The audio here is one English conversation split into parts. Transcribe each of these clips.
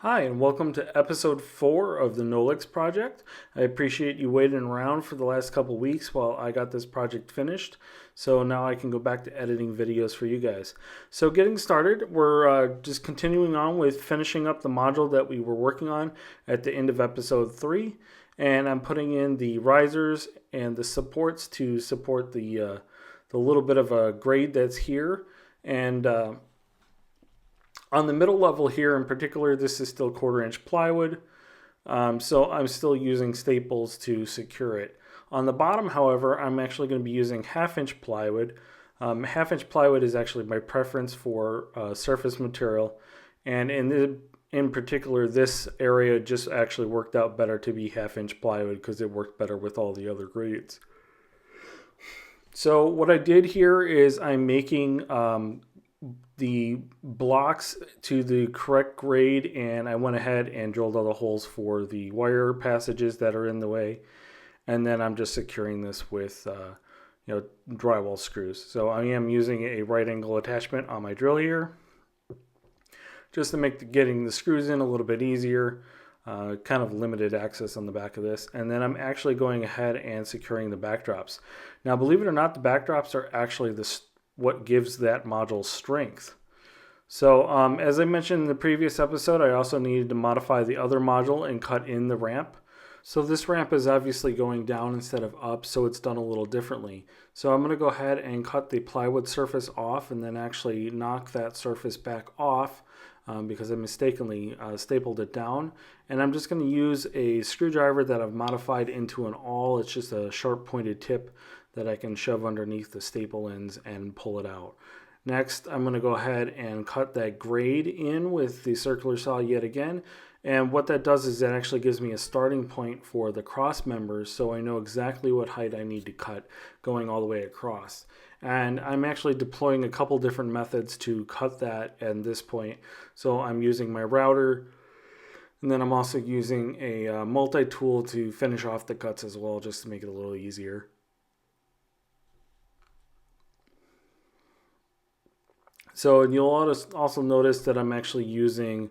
Hi, and welcome to episode 4 of the Nolix project. I appreciate you waiting around for the last couple weeks while I got this project finished. So now I can go back to editing videos for you guys. So getting started, we're just continuing on with finishing up the module that we were working on at the end of episode 3. And I'm putting in the risers and the supports to support the little bit of a grade that's here. And on the middle level here in particular, this is still 1/4 inch plywood. So I'm still using staples to secure it. On the bottom, however, I'm actually going to be using 1/2 inch plywood. 1/2 inch plywood is actually my preference for surface material. And in particular, this area just actually worked out better to be 1/2 inch plywood because it worked better with all the other grades. So what I did here is I'm making the blocks to the correct grade, and I went ahead and drilled all the holes for the wire passages that are in the way, and then I'm just securing this with drywall screws. So I am using a right angle attachment on my drill here just to make getting the screws in a little bit easier. Kind of limited access on the back of this, and then I'm actually going ahead and securing the backdrops. Now, believe it or not, the backdrops are actually what gives that module strength. So as I mentioned in the previous episode, I also needed to modify the other module and cut in the ramp. So this ramp is obviously going down instead of up, so it's done a little differently. So I'm going to go ahead and cut the plywood surface off and then actually knock that surface back off because I mistakenly stapled it down. And I'm just going to use a screwdriver that I've modified into an awl. It's just a sharp pointed tip that I can shove underneath the staple ends and pull it out. Next, I'm going to go ahead and cut that grade in with the circular saw yet again. And what that does is that actually gives me a starting point for the cross members, so I know exactly what height I need to cut going all the way across. And I'm actually deploying a couple different methods to cut that at this point. So I'm using my router, and then I'm also using a multi-tool to finish off the cuts as well, just to make it a little easier. So you'll also notice that I'm actually using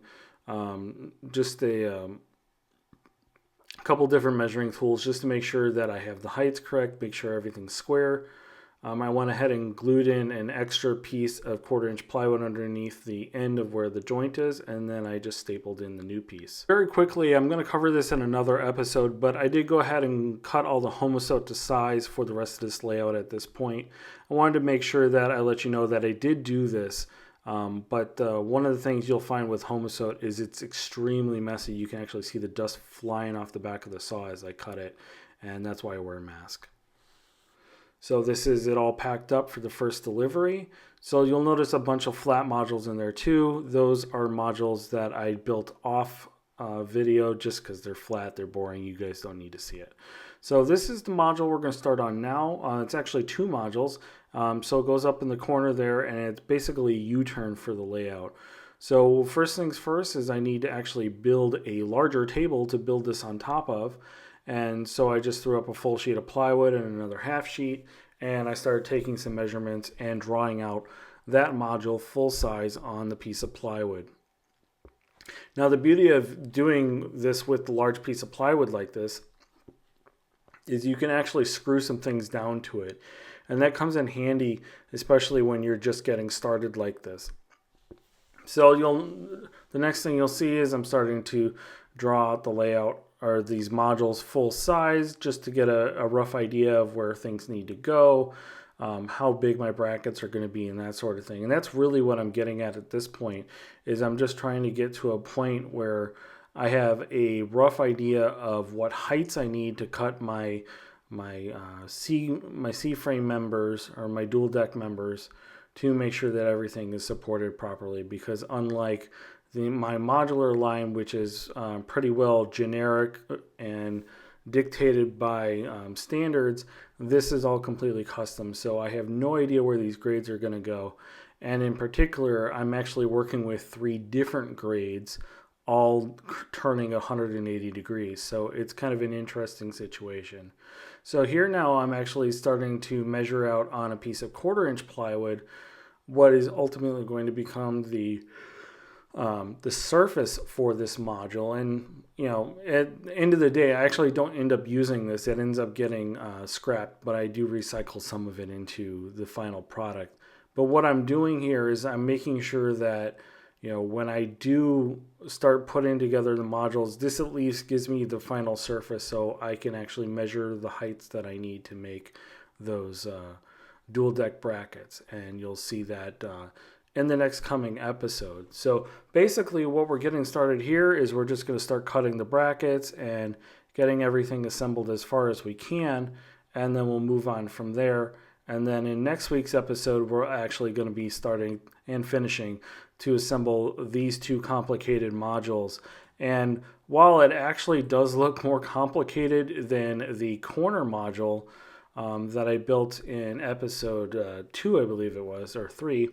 just a couple different measuring tools just to make sure that I have the heights correct, make sure everything's square. I went ahead and glued in an extra piece of 1/4 inch plywood underneath the end of where the joint is, and then I just stapled in the new piece. Very quickly, I'm going to cover this in another episode, but I did go ahead and cut all the homosote to size for the rest of this layout at this point. I wanted to make sure that I let you know that I did do this. But one of the things you'll find with homosote is it's extremely messy. You can actually see the dust flying off the back of the saw as I cut it, and that's why I wear a mask. So this is it all packed up for the first delivery. So you'll notice a bunch of flat modules in there too. Those are modules that I built off video just because they're flat, they're boring, you guys don't need to see it. So this is the module we're going to start on now. It's actually 2 modules. So it goes up in the corner there, and it's basically a U-turn for the layout. So first things first is I need to actually build a larger table to build this on top of. And so I just threw up a full sheet of plywood and another 1/2 sheet, and I started taking some measurements and drawing out that module full size on the piece of plywood. Now the beauty of doing this with the large piece of plywood like this is you can actually screw some things down to it. And that comes in handy, especially when you're just getting started like this. So the next thing you'll see is I'm starting to draw out the layout or these modules full size just to get a rough idea of where things need to go, how big my brackets are going to be and that sort of thing. And that's really what I'm getting at this point is I'm just trying to get to a point where I have a rough idea of what heights I need to cut my C-frame members or my dual deck members to make sure that everything is supported properly, because unlike my modular line, which is pretty well generic and dictated by standards, this is all completely custom. So I have no idea where these grades are going to go. And in particular, I'm actually working with 3 different grades, all turning 180 degrees. So it's kind of an interesting situation. So here now I'm actually starting to measure out on a piece of 1/4 inch plywood what is ultimately going to become the the surface for this module. And at the end of the day, I actually don't end up using this. It ends up getting scrapped, but I do recycle some of it into the final product. But what I'm doing here is I'm making sure that when I do start putting together the modules, this at least gives me the final surface so I can actually measure the heights that I need to make those dual deck brackets. And you'll see that in the next coming episode. So basically what we're getting started here is we're just going to start cutting the brackets and getting everything assembled as far as we can, and then we'll move on from there. And then in next week's episode, we're actually going to be starting and finishing to assemble these two complicated modules. And while it actually does look more complicated than the corner module that I built in episode 2, I believe it was, or 3,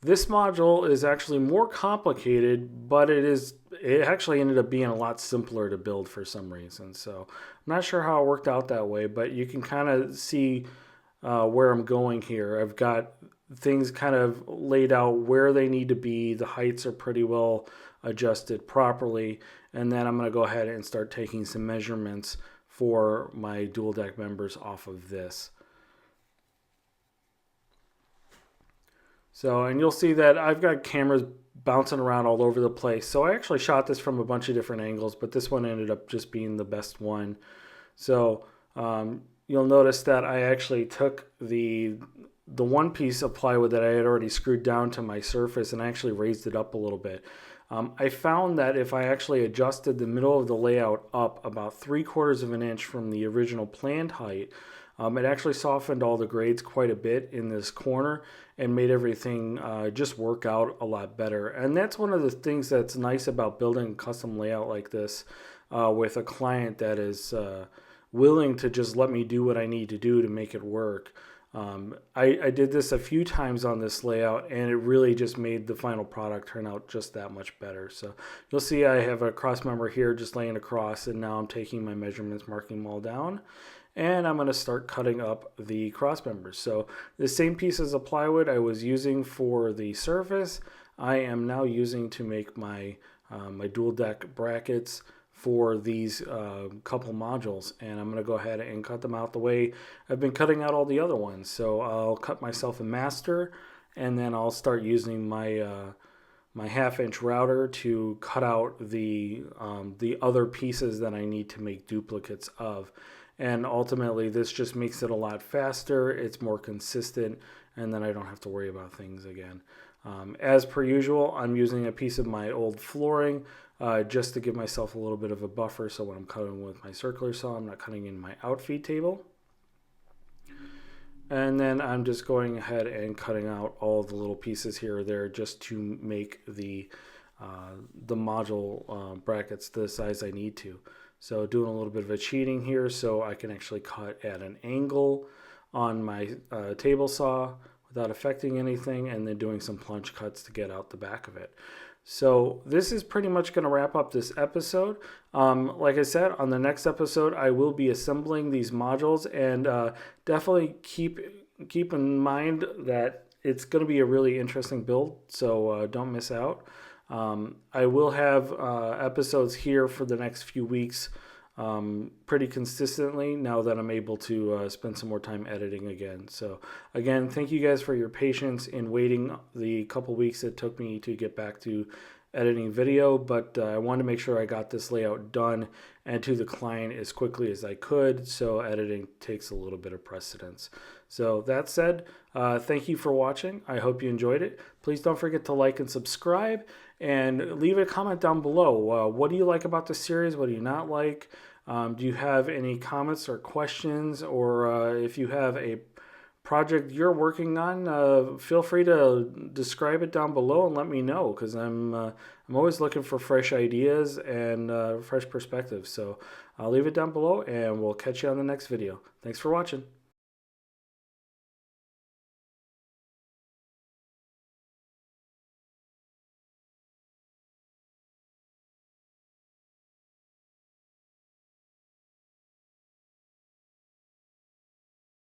this module is actually more complicated, but it actually ended up being a lot simpler to build for some reason. So I'm not sure how it worked out that way, but you can kind of see where I'm going here. I've got things kind of laid out where they need to be. The heights are pretty well adjusted properly. And then I'm going to go ahead and start taking some measurements for my dual deck members off of this. So, and you'll see that I've got cameras bouncing around all over the place. So I actually shot this from a bunch of different angles, but this one ended up just being the best one. So you'll notice that I actually took the one piece of plywood that I had already screwed down to my surface and I actually raised it up a little bit. I found that if I actually adjusted the middle of the layout up about 3/4 of an inch from the original planned height, it actually softened all the grades quite a bit in this corner and made everything just work out a lot better. And that's one of the things that's nice about building a custom layout like this with a client that is willing to just let me do what I need to do to make it work. I did this a few times on this layout, and it really just made the final product turn out just that much better. So you'll see I have a cross member here just laying across, and now I'm taking my measurements, marking them all down. And I'm going to start cutting up the cross members. So the same pieces of plywood I was using for the surface, I am now using to make my my dual deck brackets for these couple modules. And I'm going to go ahead and cut them out the way I've been cutting out all the other ones. So I'll cut myself a master, and then I'll start using my my 1/2-inch router to cut out the other pieces that I need to make duplicates of. And ultimately, this just makes it a lot faster, it's more consistent, and then I don't have to worry about things again. As per usual, I'm using a piece of my old flooring just to give myself a little bit of a buffer, so when I'm cutting with my circular saw, I'm not cutting in my outfeed table. And then I'm just going ahead and cutting out all the little pieces here or there just to make the module brackets the size I need to. So doing a little bit of a cheating here so I can actually cut at an angle on my table saw without affecting anything, and then doing some plunge cuts to get out the back of it. So this is pretty much going to wrap up this episode. Like I said, on the next episode, I will be assembling these modules, and definitely keep in mind that it's going to be a really interesting build, so don't miss out. I will have episodes here for the next few weeks pretty consistently now that I'm able to spend some more time editing again. So again, thank you guys for your patience in waiting the couple weeks it took me to get back to editing video, but I wanted to make sure I got this layout done and to the client as quickly as I could, so editing takes a little bit of precedence. So that said, thank you for watching. I hope you enjoyed it. Please don't forget to like and subscribe, and leave a comment down below. What do you like about the series? What do you not like? Do you have any comments or questions? Or if you have a project you're working on, feel free to describe it down below and let me know, because I'm always looking for fresh ideas and fresh perspectives. So I'll leave it down below, and we'll catch you on the next video. Thanks for watching.